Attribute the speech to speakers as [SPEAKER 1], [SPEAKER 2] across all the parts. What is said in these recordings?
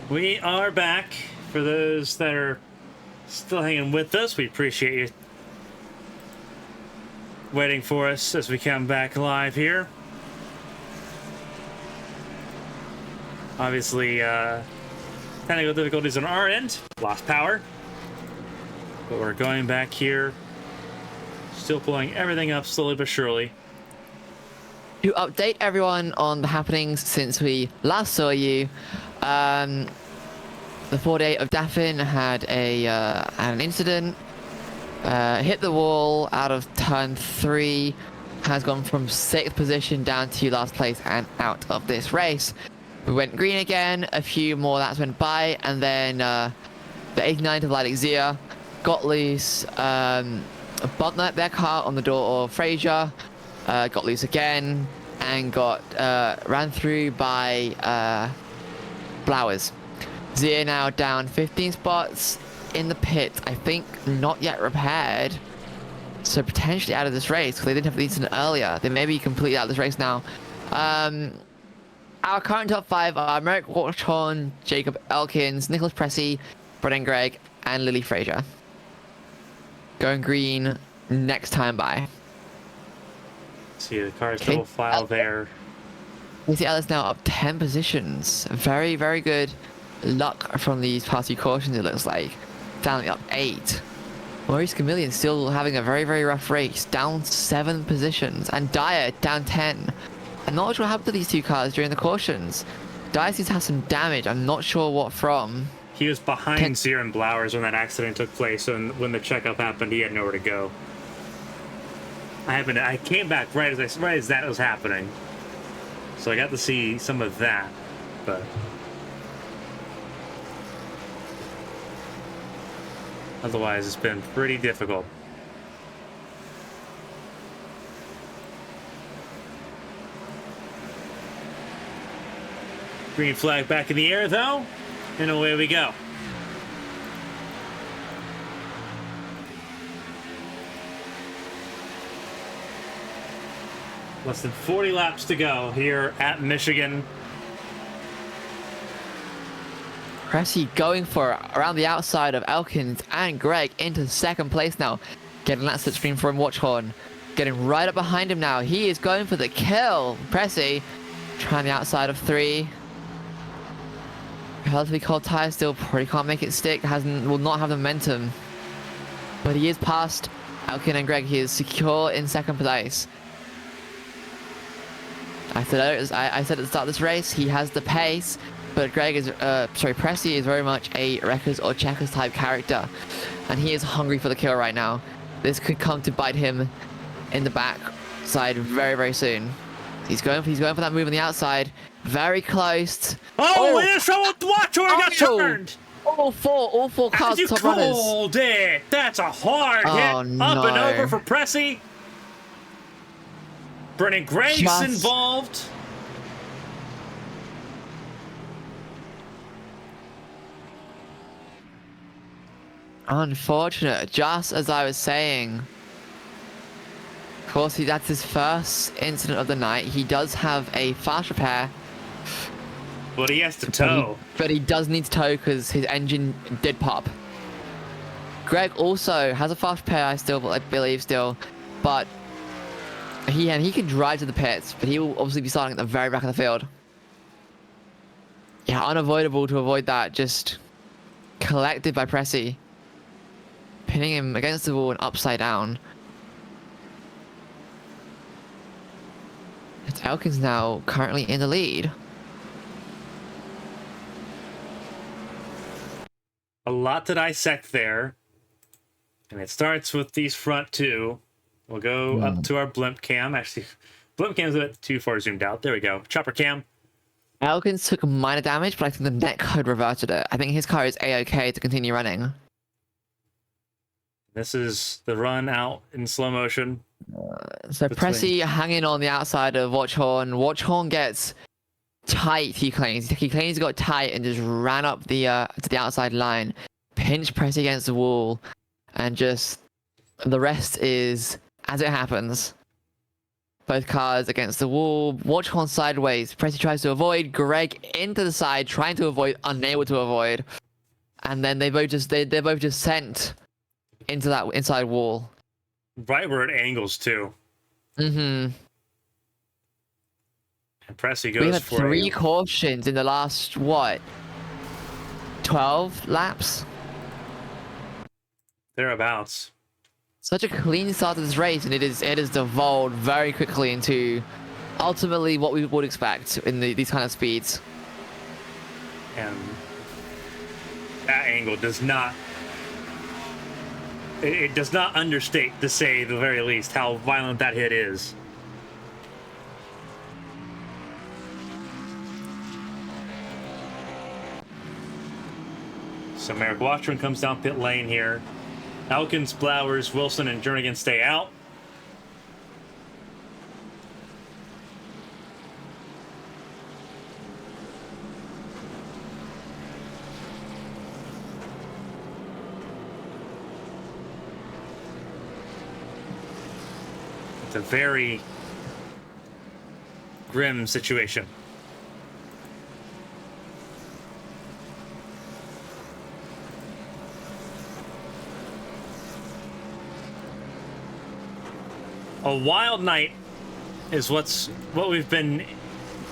[SPEAKER 1] We are back. For those that are still hanging with us, we appreciate you waiting for us as we come back live here. Obviously, technical difficulties on our end. Lost power. But we're going back here. Still pulling everything up slowly but surely.
[SPEAKER 2] To update everyone on the happenings since we last saw you, the 48 of Daffin had an incident, hit the wall out of turn 3, has gone from 6th position down to last place and out of this race. We went green again, a few more laps went by, and then the 89 of Alexia got loose, bumped their car on the door of Fraser, got loose again, and got ran through by Flowers. Zia now down 15 spots in the pit. I think not yet repaired, so potentially out of this race because they didn't have the incident earlier. They may be completely out of this race now. Our current top 5 are Merrick Watchhorn, Jacob Elkins, Nicholas Pressey, Brennan Gregg, and Lily Fraser. Going green next time by.
[SPEAKER 1] See the car's double file there.
[SPEAKER 2] We see Alice now up 10 positions. Very, very good luck from these past few cautions, it looks like. Stanley up 8. Maurice Chameleon still having a very, very rough race. Down 7 positions. And Dyer down 10. I'm not sure what happened to these two cars during the cautions. Dyer seems to have some damage. I'm not sure what from.
[SPEAKER 1] He was behind Zier and Blowers when that accident took place, and when the checkup happened, he had nowhere to go. I came back right as that was happening, so I got to see some of that, but otherwise it's been pretty difficult. Green flag back in the air though, and away we go. Less than 40 laps to go here at Michigan.
[SPEAKER 2] Cressy going for around the outside of Elkins and Gregg into 2nd place now. Getting that slipstream from Watchhorn. Getting right up behind him now. He is going for the kill. Pressey trying the outside of 3. Relatively cold tire still. Probably can't make it stick. Will not have the momentum. But he is past Elkin and Gregg. He is secure in 2nd place. I said at the start of this race, he has the pace, but Pressey is very much a wreckers or checkers type character, and he is hungry for the kill right now. This could come to bite him in the back side very, very soon. He's going for that move on the outside, very close.
[SPEAKER 1] Oh, and someone Watchhorn got turned.
[SPEAKER 2] All four cars top runners.
[SPEAKER 1] You called it. That's a hard hit.
[SPEAKER 2] No.
[SPEAKER 1] Up and over for Pressey. Brennan Gregg's involved.
[SPEAKER 2] Unfortunate, just as I was saying. Of course, that's his first incident of the night. He does have a fast repair.
[SPEAKER 1] But he has to tow.
[SPEAKER 2] But he does need to tow because his engine did pop. Gregg also has a fast repair, I believe still. But he can drive to the pits, but he will obviously be starting at the very back of the field. Yeah, unavoidable to avoid that. Just collected by Pressey. Pinning him against the wall and upside down. It's Elkins now currently in the lead.
[SPEAKER 1] A lot to dissect there. And it starts with these front two. We'll go up to our blimp cam. Actually, blimp cam's a bit too far zoomed out. There we go. Chopper cam.
[SPEAKER 2] Elkins took minor damage, but I think the net code reverted it. I think his car is A-OK to continue running.
[SPEAKER 1] This is the run out in slow motion.
[SPEAKER 2] So Pressey hanging on the outside of Watchhorn. Watchhorn gets tight, he claims. He claims he got tight and just ran up the to the outside line. Pinched Pressey against the wall. And just the rest is as it happens. Both cars against the wall. Watch on sideways. Pressy tries to avoid. Greg into the side, trying to avoid, unable to avoid. And then they're both just sent into that inside wall.
[SPEAKER 1] Right where it angles too.
[SPEAKER 2] Mm-hmm.
[SPEAKER 1] And Pressy goes
[SPEAKER 2] We had
[SPEAKER 1] for
[SPEAKER 2] 3 cautions in the last, what, 12 laps?
[SPEAKER 1] Thereabouts.
[SPEAKER 2] Such a clean start to this race, and it has devolved very quickly into ultimately what we would expect in these kind of speeds.
[SPEAKER 1] And that angle does not... It does not understate, to say the very least, how violent that hit is. So Merrick Watchman comes down pit lane here. Elkins, Blowers, Wilson, and Jernigan stay out. It's a very grim situation. A wild night is what we've been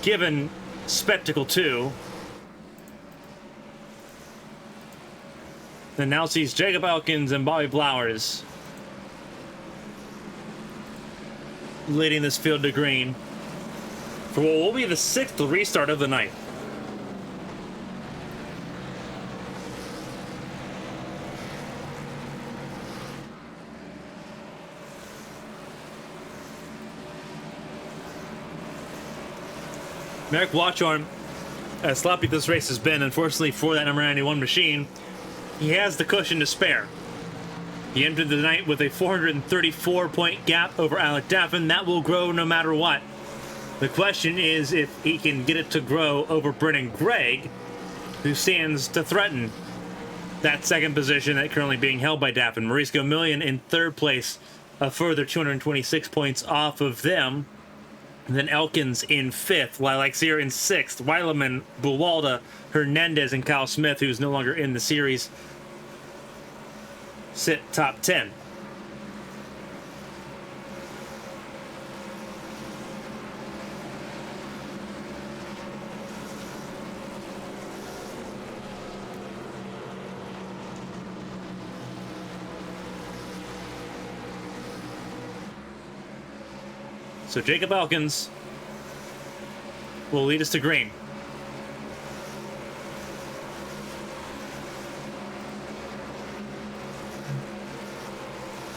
[SPEAKER 1] given spectacle to. Then now sees Jacob Elkins and Bobby Blowers leading this field to green for what will be the 6th restart of the night. Merrick Watchorn, as sloppy this race has been, unfortunately for that number 91 machine, he has the cushion to spare. He entered the night with a 434-point gap over Alec Daffin. That will grow no matter what. The question is if he can get it to grow over Brennan Gregg, who stands to threaten that second position that currently being held by Daffin. Maurice Gomillion in 3rd place, a further 226 points off of them. And then Elkins in 5th, Lilac Sear in 6th, Weileman, Buwalda, Hernandez, and Kyle Smith, who's no longer in the series, sit top 10. So Jacob Elkins will lead us to green.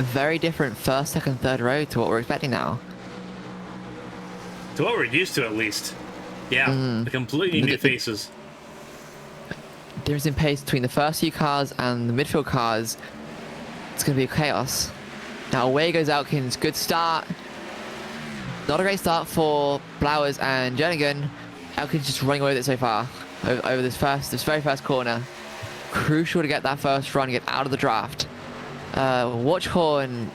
[SPEAKER 2] A very different first, second, third row to what we're expecting now.
[SPEAKER 1] To what we're used to, at least. Yeah, the completely new faces.
[SPEAKER 2] Difference in pace between the first few cars and the midfield cars. It's going to be a chaos. Now away goes Elkins. Good start. Not a great start for Blowers and Jernigan. Elkins just running away with it so far over this very first corner. Crucial to get that first run, get out of the draft. Watchhorn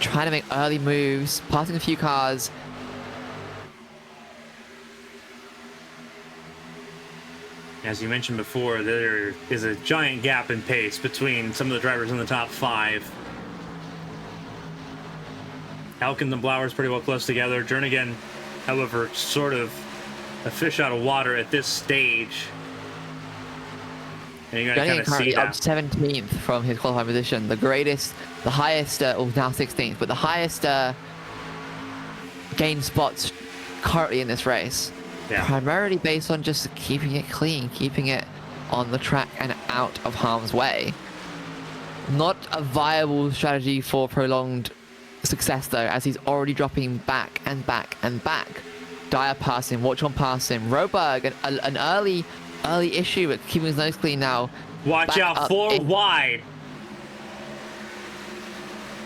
[SPEAKER 2] trying to make early moves, passing a few cars.
[SPEAKER 1] As you mentioned before, there is a giant gap in pace between some of the drivers in the top 5. Elkins and Blowers pretty well close together. Jernigan, however, sort of a fish out of water at this stage. And you're going to kind of see that.
[SPEAKER 2] Up 17th from his qualifying position. The highest, now 16th, but the highest gain spots currently in this race.
[SPEAKER 1] Yeah.
[SPEAKER 2] Primarily based on just keeping it clean, keeping it on the track and out of harm's way. Not a viable strategy for prolonged success though, as he's already dropping back and back and back. Dyer passing, Watchon passing, Roberg, an early issue at keeping his nose clean now.
[SPEAKER 1] Watch out, 4 wide.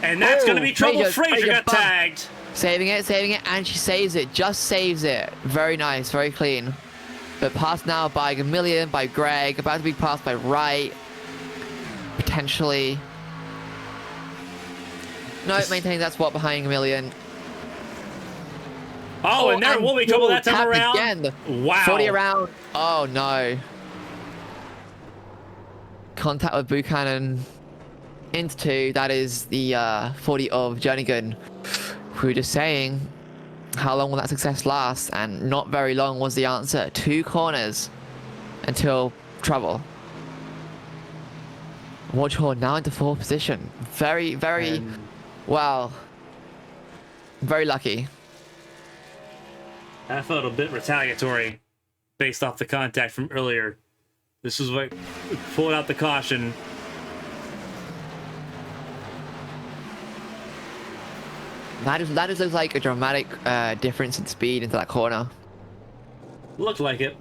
[SPEAKER 1] And that's going to be trouble. Frazier got tagged.
[SPEAKER 2] Saving it, and she saves it, just saves it. Very nice, very clean. But passed now by Gomillion, by Greg, about to be passed by Wright. Potentially. No, maintaining that spot behind Gomillion.
[SPEAKER 1] Oh, and there will be trouble that time
[SPEAKER 2] tap
[SPEAKER 1] around.
[SPEAKER 2] Again.
[SPEAKER 1] Wow.
[SPEAKER 2] 40 around. Oh, no. Contact with Buchanan into 2. That is the 40 of Jernigan. We were just saying, how long will that success last? And not very long was the answer. 2 corners until trouble. Watchhorn now into 4th position. Very, very, well, very lucky.
[SPEAKER 1] That felt a bit retaliatory based off the contact from earlier. This is what pulled out the caution.
[SPEAKER 2] That just looks like a dramatic difference in speed into that corner.
[SPEAKER 1] Looked like it.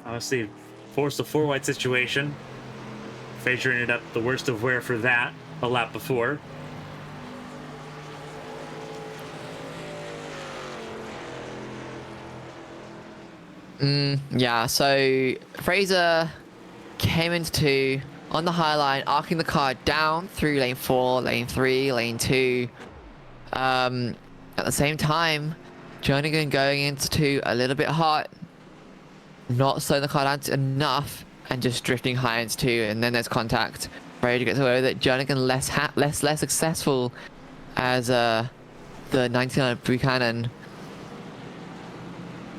[SPEAKER 1] Obviously, forced a 4-wide situation. Fraser ended up the worst of wear for that a lap before.
[SPEAKER 2] Yeah, so Fraser came into 2 on the high line, arcing the car down through lane 4, lane 3, lane 2. At the same time, Jernigan going into 2 a little bit hot, not slowing the car down enough, and just drifting high into 2, and then there's contact. Fraser gets away with it. Jernigan less successful as the 99 Buchanan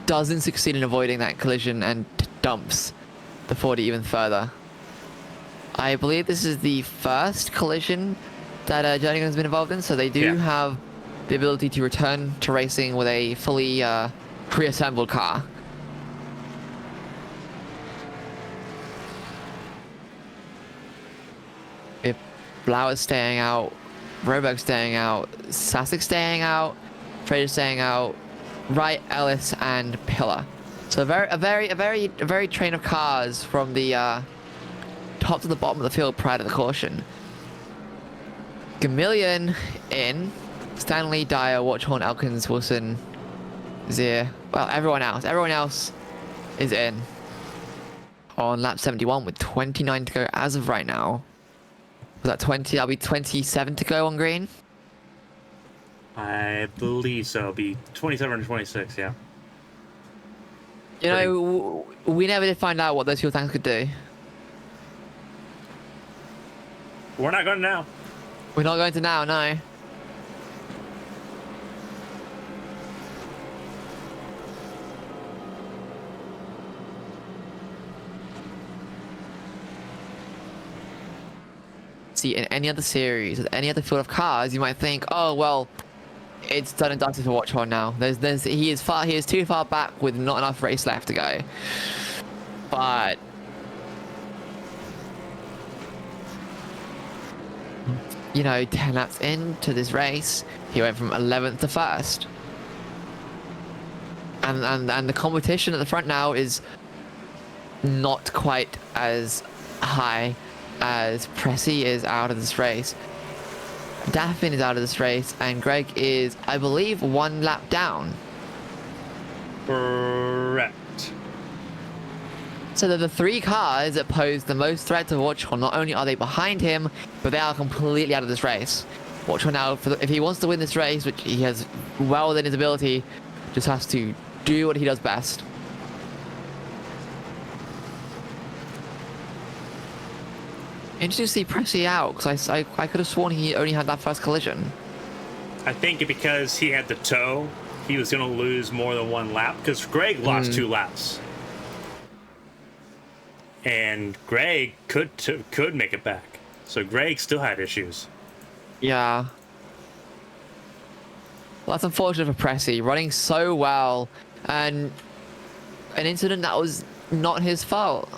[SPEAKER 2] doesn't succeed in avoiding that collision and dumps the 40 even further. I believe this is the first collision that Jernigan has been involved in, so they do have the ability to return to racing with a fully pre-assembled car. If Blauer's staying out, Roberg's staying out, Sasek staying out, Fraser staying out, Wright, Ellis, and Pillar. So a very train of cars from the top to the bottom of the field prior to the caution. Gamillion in, Stanley, Dyer, Watchhorn, Elkins, Wilson, Zier. Well, everyone else is in on lap 71 with 29 to go as of right now. Was that 20? That'll be 27 to go on green.
[SPEAKER 1] I believe so. It'll be 27 or 26, yeah.
[SPEAKER 2] You know, we never did find out what those fuel tanks could do.
[SPEAKER 1] We're not going now.
[SPEAKER 2] We're not going to now, no. See, in any other series, with any other field of cars, you might think, oh, well, it's done and dusted for Watchhorn now. He is too far back with not enough race left to go. But you know, 10 laps into this race, he went from 11th to 1st. And the competition at the front now is not quite as high as Pressy is out of this race. Daffin is out of this race, and Greg is, I believe, 1 lap down.
[SPEAKER 1] Correct.
[SPEAKER 2] So they're the 3 cars that pose the most threat to Watchhorn. Not only are they behind him, but they are completely out of this race. Watchhorn now, if he wants to win this race, which he has well within his ability, just has to do what he does best. Interesting to see Pressy out, because I could have sworn he only had that first collision.
[SPEAKER 1] I think because he had the tow, he was going to lose more than 1 lap, because Greg lost 2 laps. And Greg could make it back. So Greg still had issues.
[SPEAKER 2] Yeah. Well, that's unfortunate for Pressy, running so well, and an incident that was not his fault.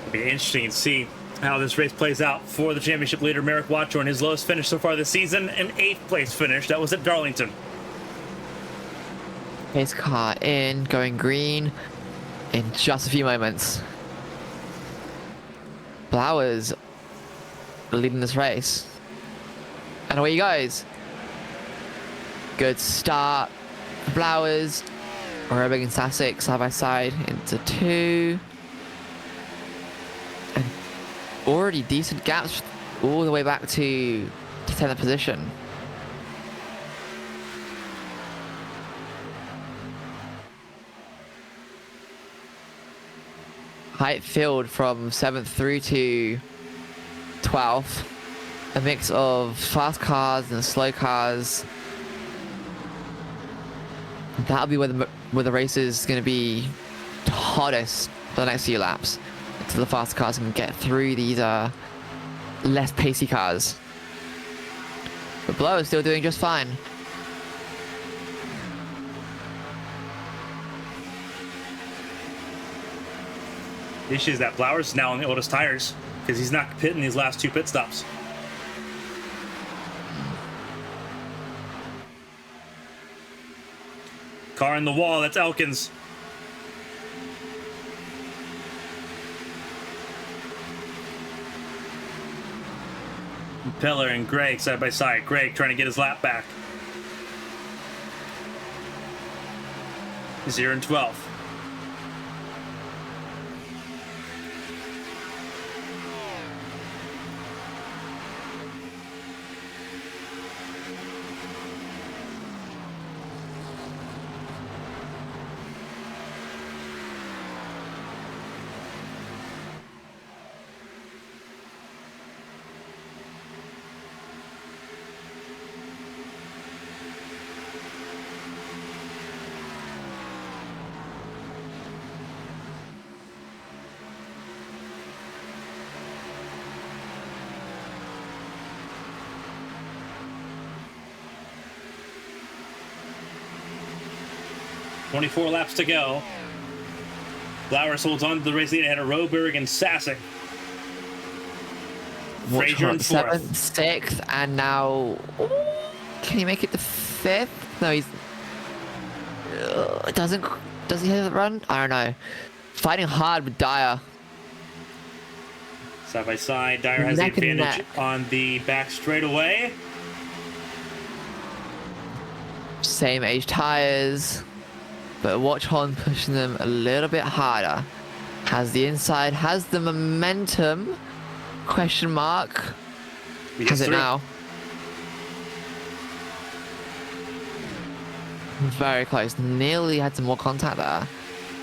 [SPEAKER 1] It'll be interesting to see how this race plays out for the championship leader, Merrick Watchorn. His lowest finish so far this season, an 8th place finish. That was at Darlington.
[SPEAKER 2] pace car in, going green in just a few moments. Blowers leading this race. And away he goes. Good start. Blowers. Robig and Sasek side by side into 2. And already decent gaps all the way back to 10th position. Heydt field from 7th through to 12th. A mix of fast cars and slow cars. That'll be where the race is going to be hottest for the next few laps. So the fast cars can get through these less pacey cars. But Blow is still doing just fine.
[SPEAKER 1] The issue is that Blowers is now on the oldest tires because he's not pitting these last 2 pit stops. Car in the wall, that's Elkins. Peller and Greg side by side. Greg trying to get his lap back. 0 and 12. .24 laps to go. Blowers holds on to the race lead ahead of Roberg and Sasek. Frazier in 4th.
[SPEAKER 2] 7th, 6th, and now... Ooh, can he make it to 5th? No, he's... Does he have the run? I don't know. Fighting hard with Dyer.
[SPEAKER 1] Side by side, Dyer has the advantage on the back straightaway.
[SPEAKER 2] Same age tires. But watch Holland pushing them a little bit harder. Has the inside, has the momentum. Question mark. Has it now? Very close. Nearly had some more contact there.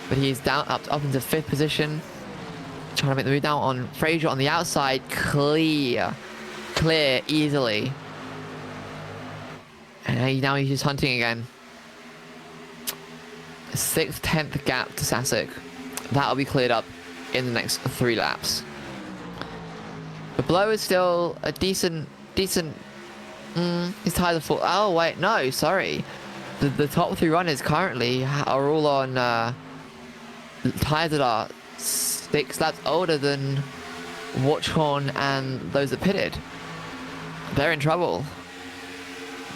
[SPEAKER 2] But he's down up into 5th position. Trying to make the move down on Frazier on the outside. Clear easily. And now he's just hunting again. 6th, 10th gap to Sasek. That'll be cleared up in the next 3 laps. But Blow is still a decent. His tires are full. Oh wait, no, sorry. The top 3 runners currently are all on tires that are 6 laps older than Watchhorn and those that pitted. They're in trouble.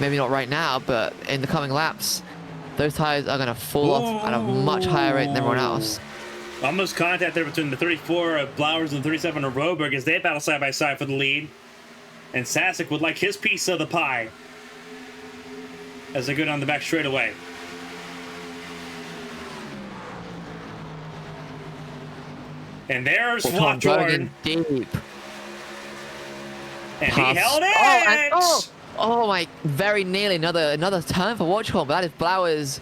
[SPEAKER 2] Maybe not right now, but in the coming laps. Those tires are going to fall off at a much higher rate than everyone else.
[SPEAKER 1] Almost contact there between the 34 of Blowers and the 37 of Roberg as they battle side by side for the lead. And Sasek would like his piece of the pie as they go down the back straightaway. And there's Watchhorn.
[SPEAKER 2] Deep.
[SPEAKER 1] And he held it!
[SPEAKER 2] Oh my, very nearly another turn for Watchhorn, but that is Blowers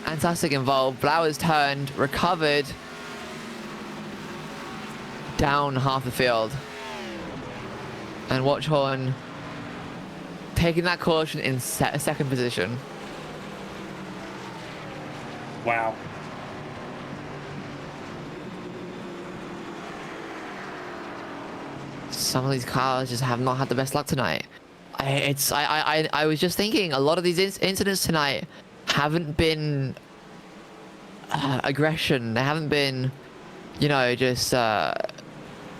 [SPEAKER 2] and Sasek involved. Blowers turned, recovered, down half the field. And Watchhorn taking that caution in 2nd position.
[SPEAKER 1] Wow.
[SPEAKER 2] Some of these cars just have not had the best luck tonight. I was just thinking a lot of these incidents tonight haven't been aggression. They haven't been, you know, just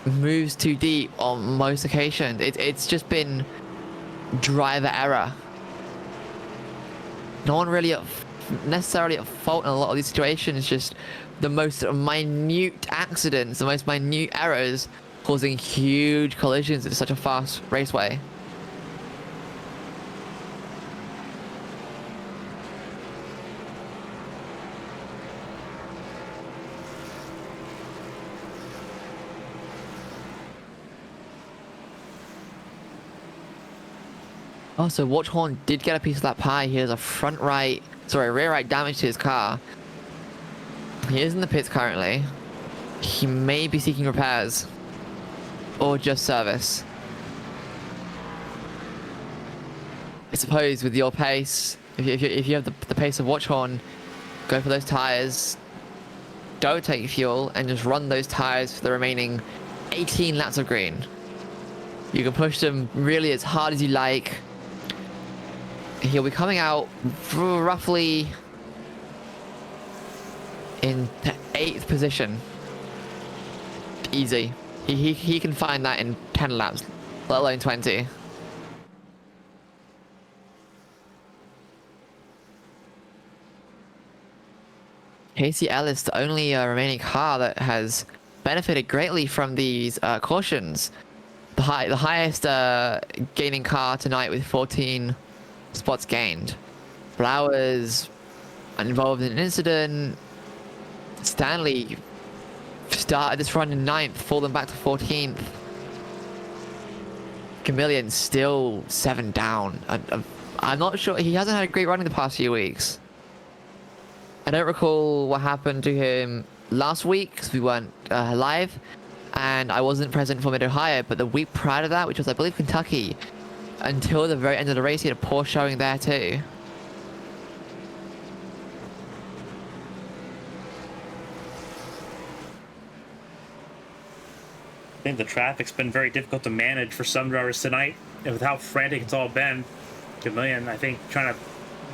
[SPEAKER 2] moves too deep on most occasions. It's just been driver error. No one really at necessarily at fault in a lot of these situations, just the most minute accidents, the most minute errors causing huge collisions in such a fast raceway. Oh, so Watchhorn did get a piece of that pie. He has a rear right damage to his car. He is in the pits currently. He may be seeking repairs or just service. I suppose with your pace, if you have the pace of Watchhorn, go for those tires. Don't take fuel and just run those tires for the remaining 18 laps of green. You can push them really as hard as you like. He'll be coming out roughly in 8th position. Easy. He can find that in 10 laps, let alone 20. Casey Ellis, the only remaining car that has benefited greatly from these cautions. The highest gaining car tonight with 14 spots gained. Flowers involved in an incident. Stanley started this run in 9th, falling back to 14th. Chameleon still 7 down. I'm not sure. He hasn't had a great run in the past few weeks. I don't recall what happened to him last week because we weren't live, and I wasn't present for Mid-Ohio, but the week prior to that, which was, I believe, Kentucky, until the very end of the race, he had a poor showing there too.
[SPEAKER 1] I think the traffic's been very difficult to manage for some drivers tonight, and with how frantic it's all been. Chameleon, I think, trying to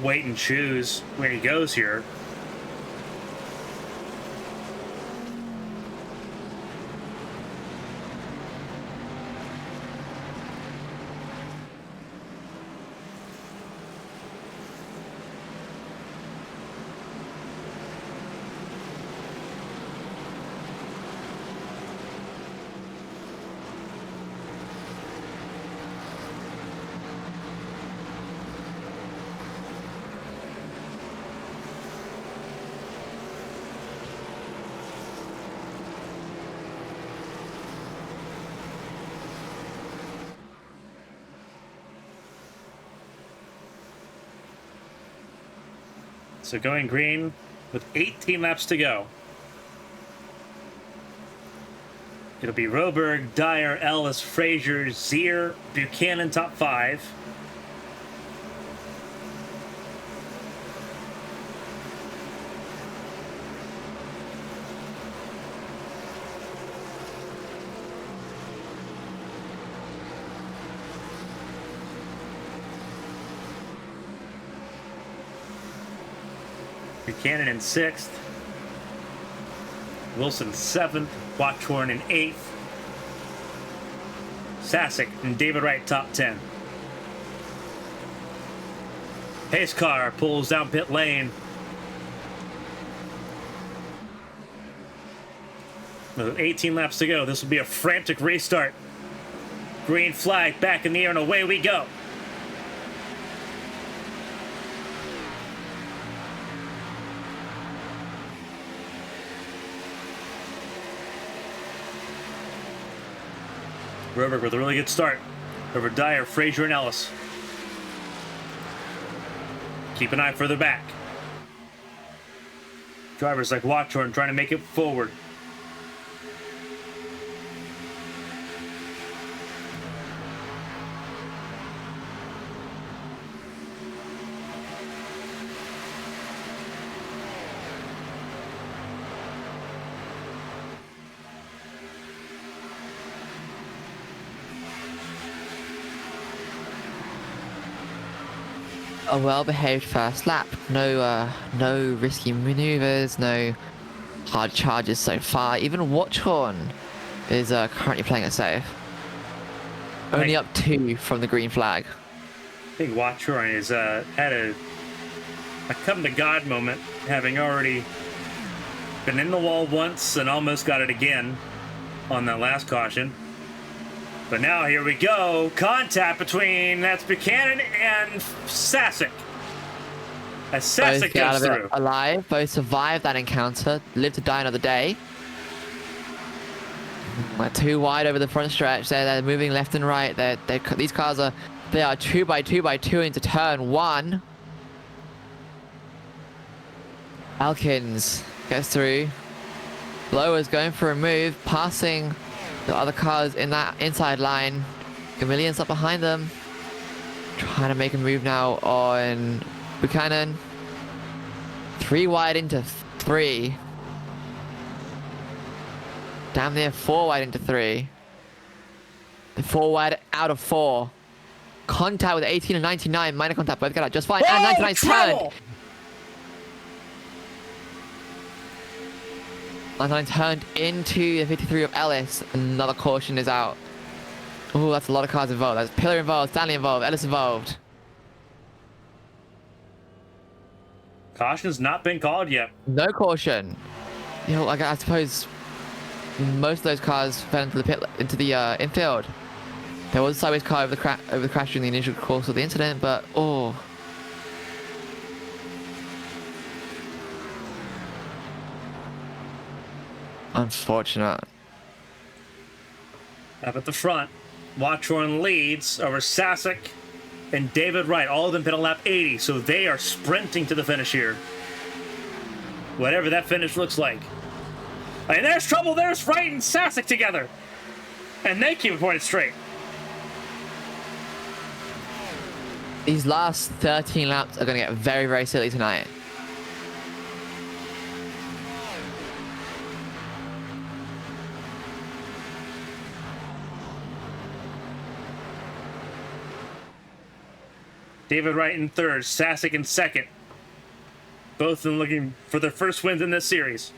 [SPEAKER 1] wait and choose where he goes here. So going green with 18 laps to go. It'll be Roberg, Dyer, Ellis, Frazier, Zier, Buchanan top 5. Buchanan in 6th. Wilson 7th. Watchhorn in 8th. Sasick and David Wright top 10. Pace car pulls down pit lane. With 18 laps to go, this will be a frantic restart. Green flag back in the air and away we go. Roberg with a really good start over Dyer, Frazier, and Ellis. Keep an eye further back. Drivers like Watchhorn trying to make it forward.
[SPEAKER 2] A well-behaved first lap. No risky maneuvers, no hard charges so far. Even Watchhorn is currently playing it safe. Only up 2 from the green flag.
[SPEAKER 1] I think Watchhorn has had a a come to God moment, having already been in the wall once and almost got it again on that last caution. But now here we go. Contact between that's Buchanan and Sasek. As Sasek
[SPEAKER 2] Both get out
[SPEAKER 1] goes
[SPEAKER 2] of it
[SPEAKER 1] through.
[SPEAKER 2] alive. Both survive that encounter. Live to die another day. Too wide over the front stretch. They're moving left and right. These cars are 2 by 2 by 2 into turn 1. Elkins gets through. Blowers going for a move, passing the other cars in that inside line. Chameleon's up behind them. Trying to make a move now on Buchanan. 3 wide into 3. Damn near 4 wide into 3. 4 wide out of 4. Contact with 18 and 99. Minor contact, both get out just fine.
[SPEAKER 1] Oh,
[SPEAKER 2] And 99 turned.
[SPEAKER 1] trouble!
[SPEAKER 2] 99 turned into the 53 of Ellis. Another caution is out. Oh, that's a lot of cars involved. That's Pillar involved, Stanley involved, Ellis involved.
[SPEAKER 1] Caution's not been called yet.
[SPEAKER 2] No caution. You know, I suppose most of those cars fell into the infield. There was a sideways car over the crash during the initial course of the incident, but oh. Unfortunate.
[SPEAKER 1] Up at the front, Watchorn leads over Sasek and David Wright. All of them hit a lap 80, so they are sprinting to the finish here. Whatever that finish looks like. And there's trouble. There's Wright and Sasek together. And they keep it pointed straight.
[SPEAKER 2] These last 13 laps are going to get very, very silly tonight.
[SPEAKER 1] David Wright in third, Sasek in second. Both of them looking for their first wins in this series.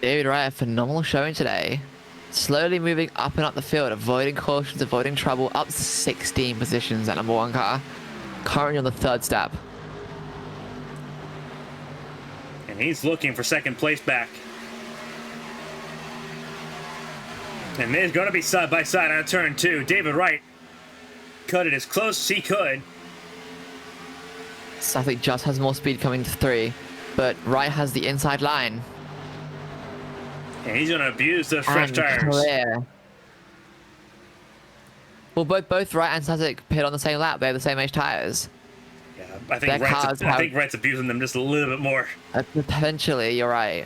[SPEAKER 2] David Wright, a phenomenal showing today. Slowly moving up and up the field, avoiding cautions, avoiding trouble, up 16 positions at number 1 car. Currently on the 3rd step.
[SPEAKER 1] And he's looking for second place back. And they're going to be side by side on turn 2. David Wright cut it as close as he could.
[SPEAKER 2] Sasek just has more speed coming to 3, but Wright has the inside line.
[SPEAKER 1] And he's going to abuse those fresh tires.
[SPEAKER 2] Clear. Well, both Wright and Sasek pit on the same lap. They have the same age tires.
[SPEAKER 1] Yeah, I think Wright's abusing them just a little bit more.
[SPEAKER 2] Potentially, you're right.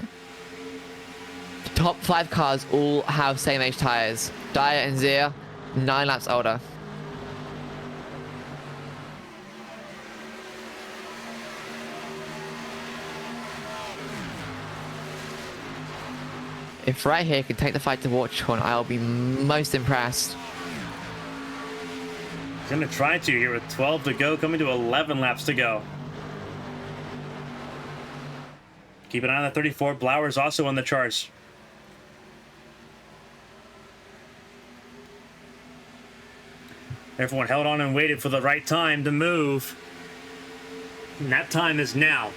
[SPEAKER 2] The top 5 cars all have same age tires. Dyer and Zier, 9 laps older. If Wright here can take the fight to Watchorn, I'll be most impressed.
[SPEAKER 1] He's going to try to here with 12 to go, coming to 11 laps to go. Keep an eye on the 34. Blauer's also on the charts. Everyone held on and waited for the right time to move. And that time is now.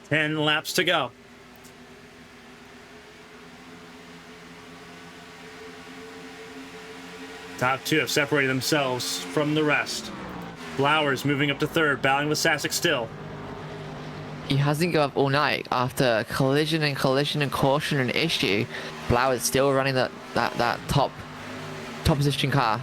[SPEAKER 1] Ten laps to go. Top 2 have separated themselves from the rest. Blauer's moving up to 3rd, battling with Sasek still.
[SPEAKER 2] He hasn't given up all night. After collision and caution and issue, Blauer's still running that top position car.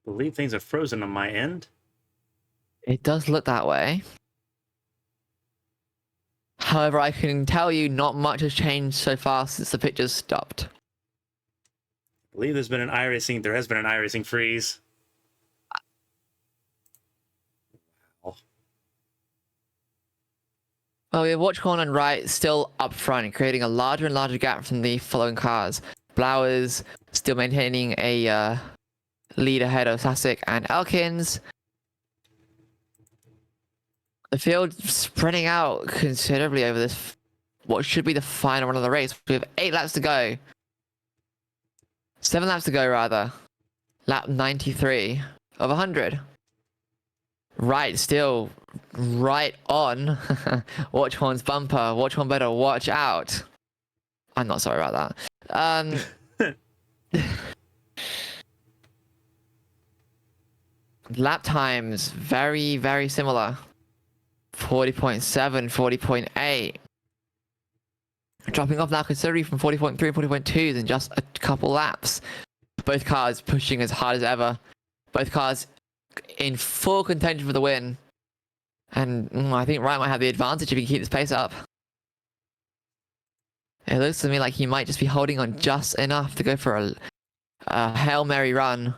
[SPEAKER 1] Believe things are frozen on my end.
[SPEAKER 2] It does look that way. However, I can tell you not much has changed so far since the pictures stopped.
[SPEAKER 1] I believe there has been an iRacing freeze. Wow.
[SPEAKER 2] Well, we have Watchcorn and Wright still up front, creating a larger and larger gap from the following cars. Blowers still maintaining a lead ahead of Sasek and Elkins. The field spreading out considerably over this, what should be the final run of the race. We have 8 laps to go. 7 laps to go, rather. Lap 93 of 100. Right, still right on Watchhorn's bumper. Watchhorn better watch out. I'm not sorry about that. Lap times, very, very similar. 40.7, 40.8. Dropping off now considerably from 40.3 and 40.2 in just a couple laps. Both cars pushing as hard as ever. Both cars in full contention for the win. And I think Wright might have the advantage if he can keep this pace up. It looks to me like he might just be holding on just enough to go for a Hail Mary run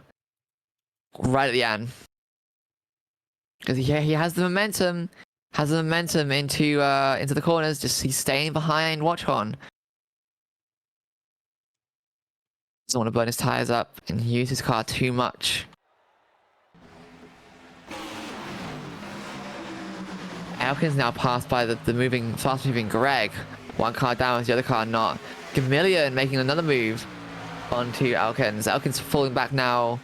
[SPEAKER 2] right at the end. Because he has the momentum. Has the momentum into the corners. Just he's staying behind Watchhorn. Doesn't want to burn his tires up and use his car too much. Elkins now passed by the fast moving Greg. One car down, the other car not. Chameleon making another move onto Elkins. Elkins falling back now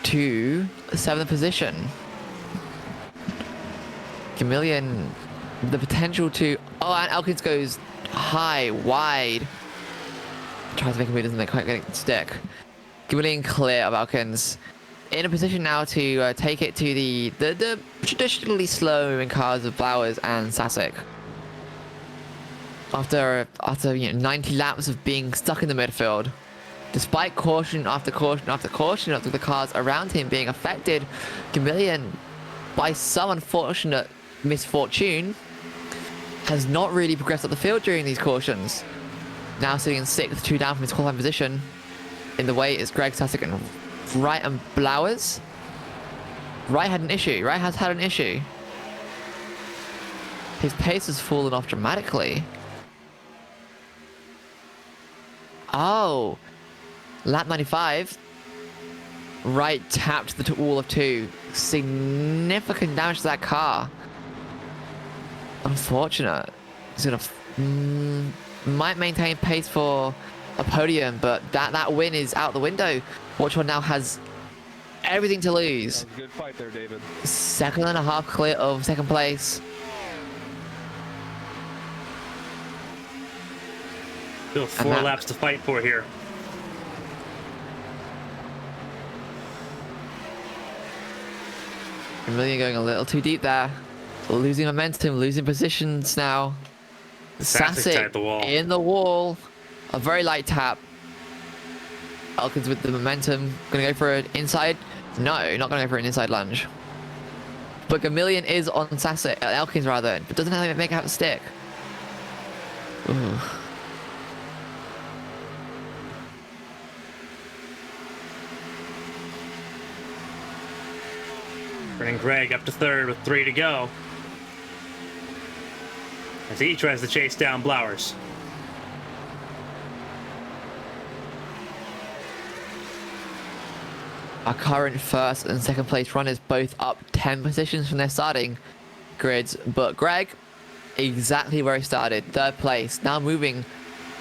[SPEAKER 2] to the 7th position. Chameleon, the potential to... Oh, and Elkins goes high, wide. Tries to make a move, doesn't quite get it stick. Chameleon clear of Elkins. In a position now to take it to the traditionally slow-moving cars of Blowers and Sasek. After 90 laps of being stuck in the midfield. Despite caution after caution after caution after the cars around him being affected, Chameleon, by some unfortunate misfortune, has not really progressed up the field during these cautions. Now sitting in 6th, 2 down from his qualifying position. In the way is Greg, Sasek and Wright and Blowers. Wright had an issue. Wright has had an issue. His pace has fallen off dramatically. Oh. Lap 95. Wright tapped the wall of 2. Significant damage to that car. Unfortunate. He's gonna might maintain pace for a podium, but that win is out the window. Watchone now has everything to lose.
[SPEAKER 3] That was a good fight there, David.
[SPEAKER 2] 2.5 clear of 2nd place.
[SPEAKER 1] Still 4 laps to fight for here.
[SPEAKER 2] Chameleon going a little too deep there. Losing momentum, losing positions now. Sasek in the wall. A very light tap. Elkins with the momentum. Gonna go for an inside. No, not gonna go for an inside lunge. But Chameleon is on Sasek, Elkins rather, but doesn't have to make it have a stick. Ooh.
[SPEAKER 1] Bringing Greg up to 3rd with 3 to go. As he tries to chase down Blowers.
[SPEAKER 2] Our current 1st and 2nd place runners both up 10 positions from their starting grids, but Greg, exactly where he started, 3rd place, now moving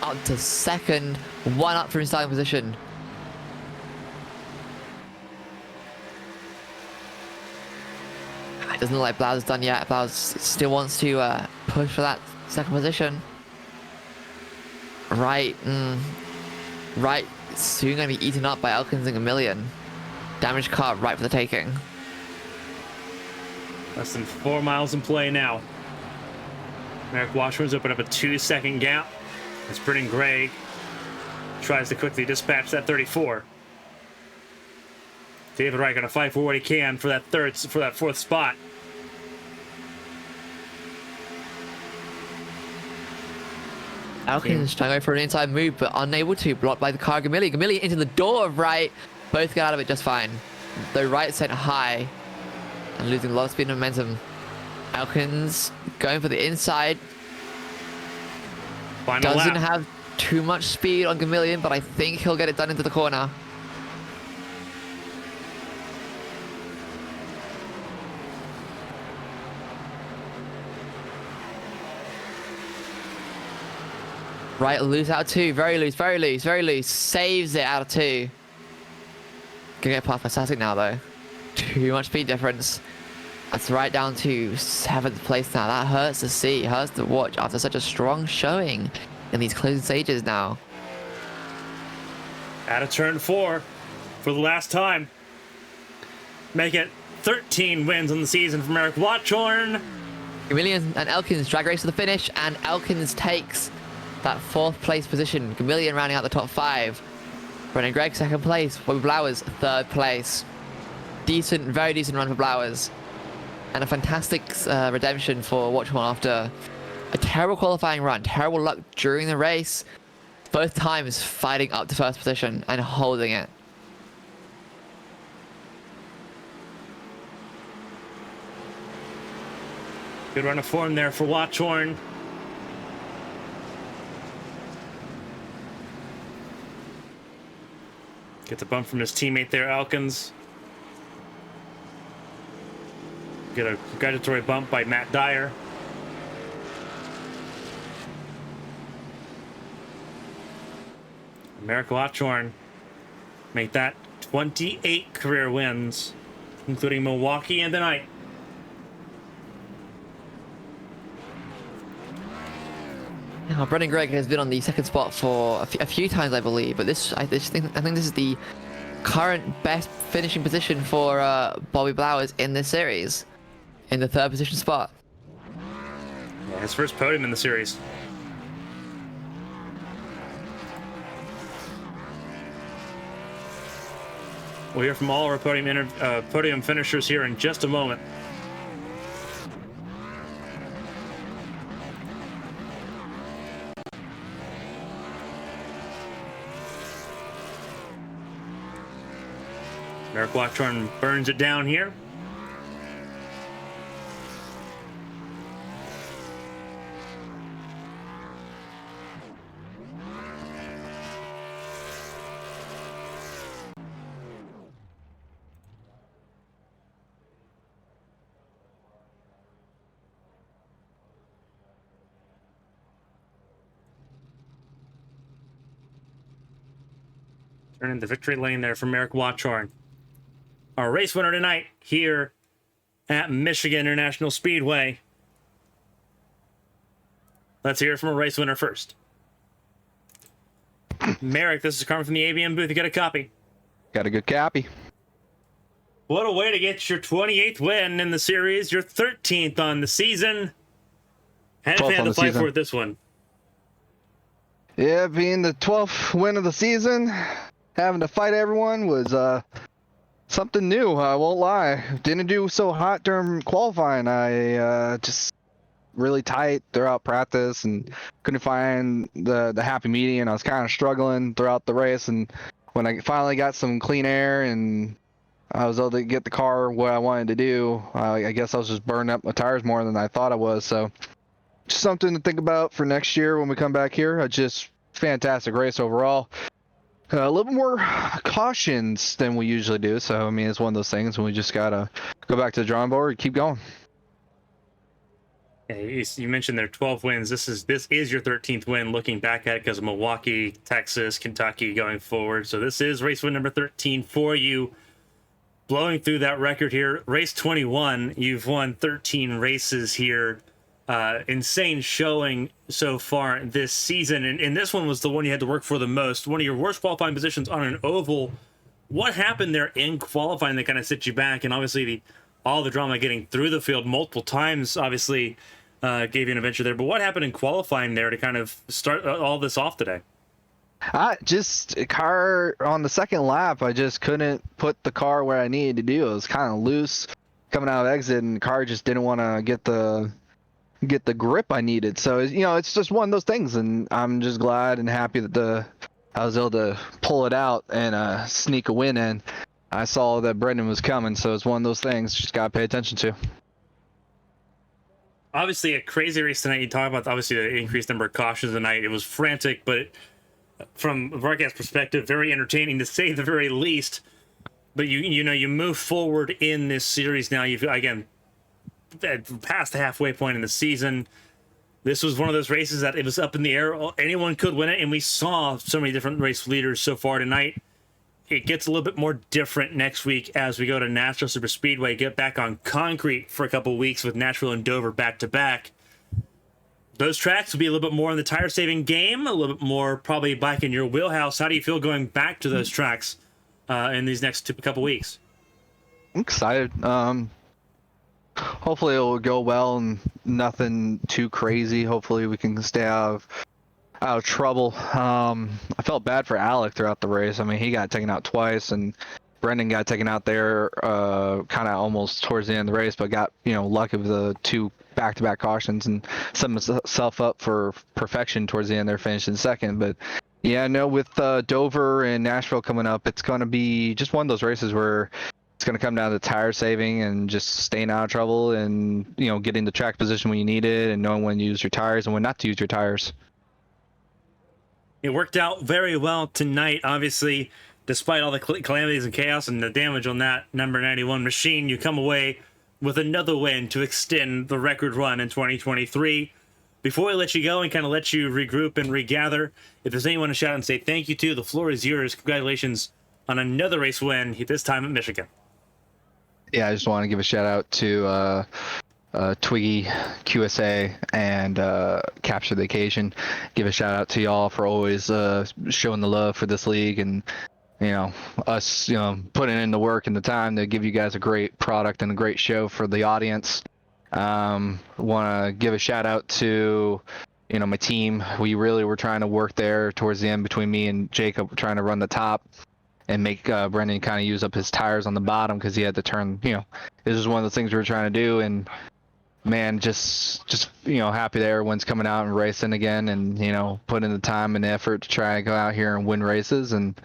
[SPEAKER 2] up to 2nd, 1 up from his starting position. It doesn't look like Blowers is done yet. Blowers still wants to push for that 2nd position. Right, Right, soon going to be eaten up by Elkins and Chameleon. Damaged car right for the taking.
[SPEAKER 1] Less than 4 miles in play now. Merrick Washburn's opened up a 2-second gap. It's Brennan Gregg tries to quickly dispatch that 34. David Wright going to fight for what he can for that fourth spot.
[SPEAKER 2] Elkins trying to go for an inside move, but unable to. Blocked by the car. Gamilli into the door of Wright. Both get out of it just fine. Though Wright sent high and losing a lot of speed and momentum. Elkins going for the inside.
[SPEAKER 1] Final
[SPEAKER 2] Doesn't
[SPEAKER 1] lap.
[SPEAKER 2] have too much speed on Gamillion, but I think he'll get it done into the corner. Right, loose out of 2. Very loose, very loose, very loose. Saves it out of 2. Gonna get past Fantastic now, though. Too much speed difference. That's right down to 7th place now. That hurts to see, hurts to watch after such a strong showing in these closing stages now.
[SPEAKER 1] Out of turn 4 for the last time. Make it 13 wins on the season from Eric Watchorn.
[SPEAKER 2] Gamillion and Elkins drag race to the finish, and Elkins takes that 4th place position. Gamillion rounding out the top 5. Brennan Gregg 2nd place. Bobby Blowers 3rd place. Decent, very decent run for Blowers. And a fantastic redemption for Watchorn after a terrible qualifying run. Terrible luck during the race. Both times fighting up to 1st position and holding it.
[SPEAKER 1] Good run of form there for Watchorn. Gets a bump from his teammate there, Elkins. Get a congratulatory bump by Matt Dyer. Merrick Watchorn make that 28 career wins, including Milwaukee and tonight.
[SPEAKER 2] Now, Brennan Gregg has been on the 2nd spot for a few times, I believe, but I think this is the current best finishing position for Bobby Blowers in this series, in the 3rd position spot.
[SPEAKER 1] Yeah, his first podium in the series. We'll hear from all our podium finishers here in just a moment. Merrick Watchorn burns it down here. Turning the victory lane there for Merrick Watchorn. Our race winner tonight here at Michigan International Speedway. Let's hear it from a race winner first. Merrick, this is Carmen from the ABM booth. You got a copy?
[SPEAKER 3] Got a good copy.
[SPEAKER 1] What a way to get your 28th win in the series, your 13th on the season. Had to fight for it this one.
[SPEAKER 3] Yeah, being the 12th win of the season, having to fight everyone was something new. I won't lie. Didn't do so hot during qualifying. I just really tight throughout practice and couldn't find the happy median. I was kind of struggling throughout the race, and when I finally got some clean air and I was able to get the car what I wanted to do, I guess I was just burning up my tires more than I thought I was. So just something to think about for next year when we come back here. Just fantastic race overall. A little bit more cautions than we usually do. So, I mean, it's one of those things when we just got to go back to the drawing board and keep going.
[SPEAKER 1] Yeah, you mentioned their 12 wins. This is your 13th win looking back at it because of Milwaukee, Texas, Kentucky going forward. So this is race win number 13 for you. Blowing through that record here. Race 21, you've won 13 races here. Insane showing so far this season, and this one was the one you had to work for the most. One of your worst qualifying positions on an oval. What happened there in qualifying that kind of set you back? And obviously all the drama getting through the field multiple times obviously gave you an adventure there, but what happened in qualifying there to kind of start all this off today?
[SPEAKER 3] I just a car on the second lap. I just couldn't put the car where I needed to do. It was kind of loose coming out of exit, and the car just didn't want to get the grip I needed. So it's just one of those things, and I'm just glad and happy that I was able to pull it out and sneak a win in. I saw that Brendan was coming, so it's one of those things just gotta pay attention to.
[SPEAKER 1] Obviously, a crazy race tonight. You talk about obviously the increased number of cautions tonight. It was frantic, but from a broadcast perspective, very entertaining to say the very least. But you move forward in this series now. You've again past the halfway point in the season. This was one of those races that it was up in the air. Anyone could win it, and we saw so many different race leaders so far tonight. It gets a little bit more different next week as we go to Nashville Super Speedway, get back on concrete for a couple weeks with Nashville and Dover back to back. Those tracks will be a little bit more in the tire saving game, a little bit more probably back in your wheelhouse. How do you feel going back to those tracks in these next couple weeks?
[SPEAKER 3] I'm excited. Hopefully it will go well and nothing too crazy. Hopefully we can stay out of trouble. I felt bad for Alec throughout the race. I mean, he got taken out twice, and Brendan got taken out there kind of almost towards the end of the race, but got lucky with the two back-to-back cautions and set himself up for perfection towards the end there, finishing second. But yeah, no, with Dover and Nashville coming up, it's going to be just one of those races where it's going to come down to tire saving and just staying out of trouble and getting the track position when you need it and knowing when to use your tires and when not to use your tires.
[SPEAKER 1] It worked out very well tonight. Obviously, despite all the calamities and chaos and the damage on that number 91 machine, you come away with another win to extend the record run in 2023. Before we let you go and kind of let you regroup and regather, if there's anyone to shout out and say thank you to, the floor is yours. Congratulations on another race win, this time at Michigan.
[SPEAKER 3] Yeah, I just want to give a shout out to TWIGI, QSA, and Capture the Occasion. Give a shout out to y'all for always showing the love for this league and us putting in the work and the time to give you guys a great product and a great show for the audience. Want to give a shout out to my team. We really were trying to work there towards the end between me and Jacob, trying to run the top and make Brendan kind of use up his tires on the bottom because he had to turn. This is one of the things we were trying to do, and man, just happy that everyone's coming out and racing again, and putting the time and effort to try to go out here and win races, and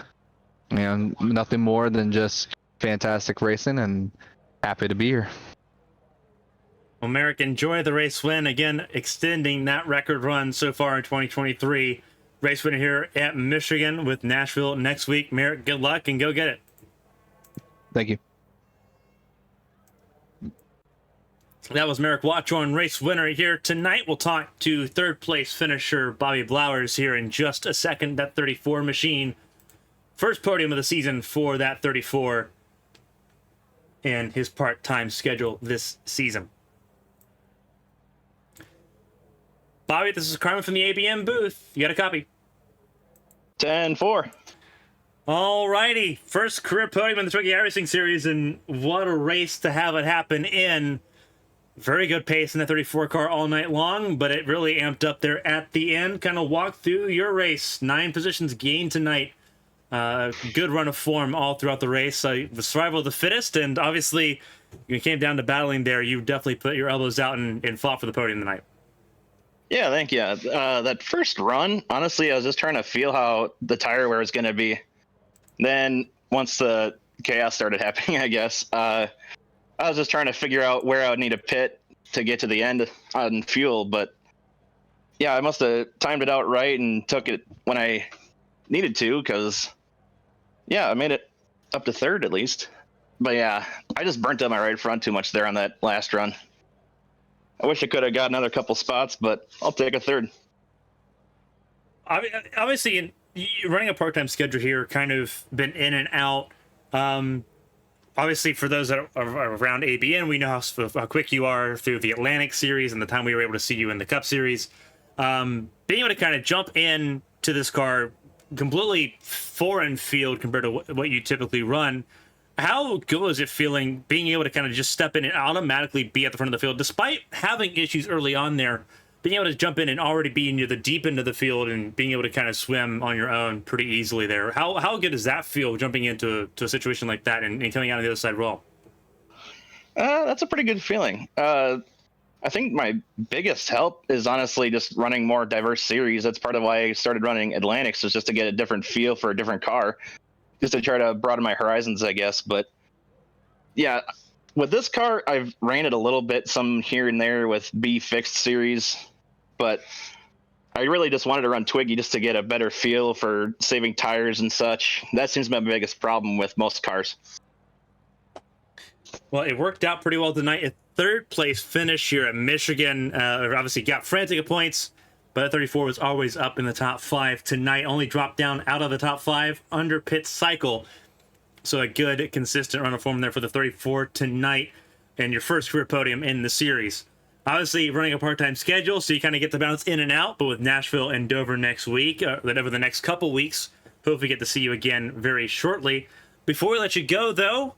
[SPEAKER 3] nothing more than just fantastic racing, and happy to be here.
[SPEAKER 1] Well, Merrick, enjoy the race win again, extending that record run so far in 2023. Race winner here at Michigan with Nashville next week. Merrick, good luck and go get it.
[SPEAKER 3] Thank you.
[SPEAKER 1] That was Merrick Watchorn, race winner here tonight. We'll talk to third place finisher Bobby Blowers here in just a second. That 34 machine, first podium of the season for that 34 and his part-time schedule this season. Bobby, this is Carmen from the ABM booth. You got a copy?
[SPEAKER 4] 10-4.
[SPEAKER 1] All righty. First career podium in the TWIGI iRacing series, and what a race to have it happen in. Very good pace in the 34 car all night long, but it really amped up there at the end. Kind of walk through your race. 9 positions gained tonight. Good run of form all throughout the race. The survival of the fittest, and obviously, when it came down to battling there, you definitely put your elbows out and fought for the podium tonight.
[SPEAKER 4] Yeah, thank you. That first run, honestly, I was just trying to feel how the tire wear was going to be. Then once the chaos started happening, I guess, I was just trying to figure out where I would need to pit to get to the end on fuel. But yeah, I must have timed it out right and took it when I needed to, because yeah, I made it up to third at least. But yeah, I just burnt up my right front too much there on that last run. I wish I could have got another couple spots, but I'll take a third.
[SPEAKER 1] Obviously, you're running a part-time schedule here, kind of been in and out. Obviously, for those that are around ABN, we know how quick you are through the Atlantic Series and the time we were able to see you in the Cup Series. Being able to kind of jump in to this car, completely foreign field compared to what you typically run, how good was it feeling being able to kind of just step in and automatically be at the front of the field, despite having issues early on there being able to jump in and already be near the deep end of the field and being able to kind of swim on your own pretty easily there. How good does that feel, jumping into a situation like that and coming out on the other side well?
[SPEAKER 4] That's a pretty good feeling. I think my biggest help is honestly just running more diverse series. That's part of why I started running Atlantics, was just to get a different feel for a different car, just to try to broaden my horizons, I guess. But yeah, with this car, I've ran it a little bit, some here and there with B fixed series, but I really just wanted to run TWIGI just to get a better feel for saving tires and such. That seems to be my biggest problem with most cars.
[SPEAKER 1] Well, it worked out pretty well tonight. A third place finish here at Michigan. Obviously got frantic points, but at 34 was always up in the top 5 tonight. Only dropped down out of the top 5 under pit cycle. So a good, consistent run of form there for the 34 tonight, and your first career podium in the series. Obviously running a part-time schedule, so you kind of get to bounce in and out, but with Nashville and Dover next week, over the next couple weeks, hopefully get to see you again very shortly. Before we let you go, though,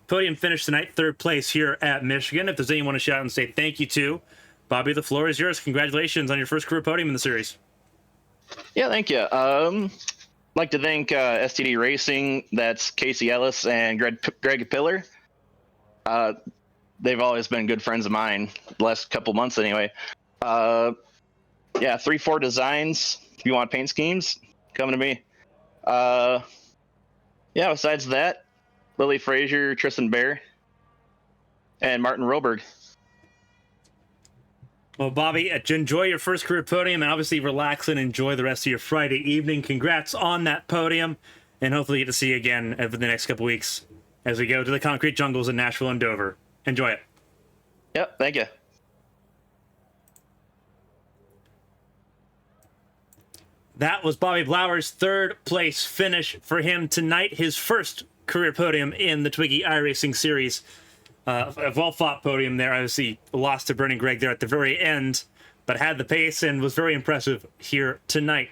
[SPEAKER 1] podium finish tonight, third place here at Michigan. If there's anyone to shout out and say thank you to, Bobby, the floor is yours. Congratulations on your first career podium in the series.
[SPEAKER 4] Yeah, thank you. I'd like to thank STD Racing, that's Casey Ellis and Greg Pillar. They've always been good friends of mine, the last couple months anyway. Yeah, 3-4 Designs, if you want paint schemes, come to me. Yeah, besides that, Lily Frazier, Tristan Bear, and Martin Roberg.
[SPEAKER 1] Well, Bobby, enjoy your first career podium, and obviously relax and enjoy the rest of your Friday evening. Congrats on that podium, and hopefully get to see you again over the next couple weeks as we go to the concrete jungles in Nashville and Dover. Enjoy it.
[SPEAKER 4] Yep, thank you.
[SPEAKER 1] That was Bobby Blauer's third place finish for him tonight, his first career podium in the TWIGI iRacing series. A well-fought podium there. Obviously lost to Brennan Gregg there at the very end, but had the pace and was very impressive here tonight.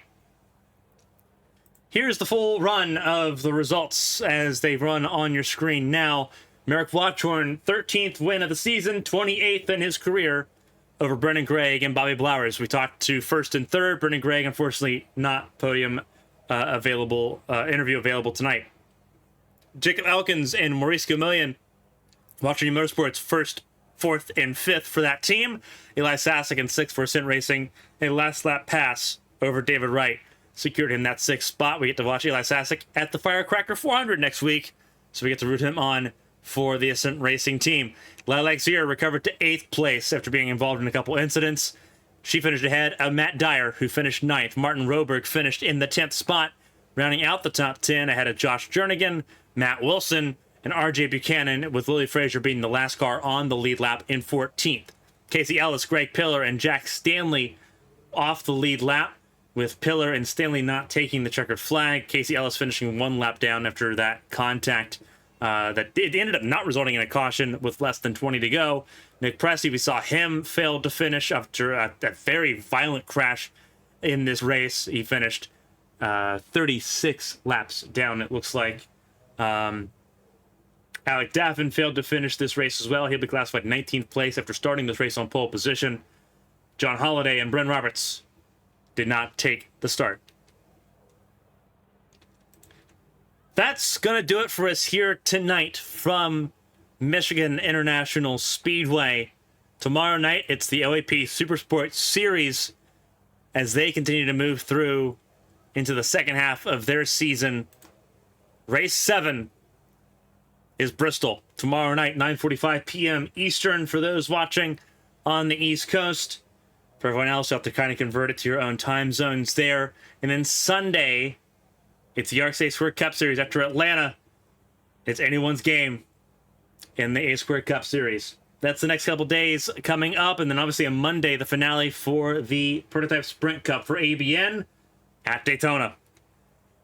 [SPEAKER 1] Here's the full run of the results as they run on your screen now. Merrick Watchorn, 13th win of the season, 28th in his career over Brennan Gregg and Bobby Blowers. We talked to first and third. Brennan Gregg, unfortunately, not podium interview available tonight. Jacob Elkins and Maurice Gamillion, Watching Motorsports, first, fourth, and fifth for that team. Eli Sasek in sixth for Ascent Racing. A last lap pass over David Wright secured him that sixth spot. We get to watch Eli Sasek at the Firecracker 400 next week, so we get to root him on for the Ascent Racing team. Lilac Zier recovered to 8th place after being involved in a couple incidents. She finished ahead of Matt Dyer, who finished 9th. Martin Roberg finished in the 10th spot, rounding out the top 10 ahead of Josh Jernigan, Matt Wilson, and RJ Buchanan, with Lily Frazier being the last car on the lead lap in 14th. Casey Ellis, Greg Pillar, and Jack Stanley off the lead lap, with Pillar and Stanley not taking the checkered flag. Casey Ellis finishing one lap down after that contact that it ended up not resulting in a caution with less than 20 to go. Nick Pressey, we saw him fail to finish after a very violent crash in this race. He finished 36 laps down, it looks like. Alec Daffin failed to finish this race as well. He'll be classified 19th place after starting this race on pole position. John Holliday and Bren Roberts did not take the start. That's going to do it for us here tonight from Michigan International Speedway. Tomorrow night, it's the OAP Supersport Series as they continue to move through into the second half of their season. Race 7 is Bristol tomorrow night, 9:45 p.m. Eastern for those watching on the East Coast. For everyone else, you'll have to kind of convert it to your own time zones there. And then Sunday, it's the ARC A-Squared Cup Series after Atlanta. It's anyone's game in the A-Squared Cup Series. That's the next couple days coming up. And then obviously on Monday, the finale for the Prototype Sprint Cup for ABN at Daytona.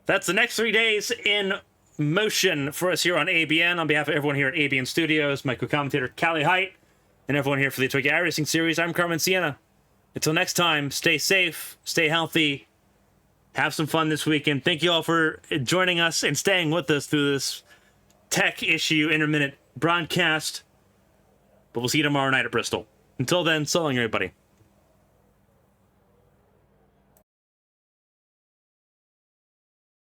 [SPEAKER 1] That's the next 3 days in motion for us here on ABN. On behalf of everyone here at ABN Studios, my co-commentator Callie Heydt, and everyone here for the TWIGI iRacing series, I'm Carmen Sienna. Until next time, stay safe, stay healthy, have some fun this weekend. Thank you all for joining us and staying with us through this tech issue intermittent broadcast. But we'll see you tomorrow night at Bristol. Until then, so long, everybody.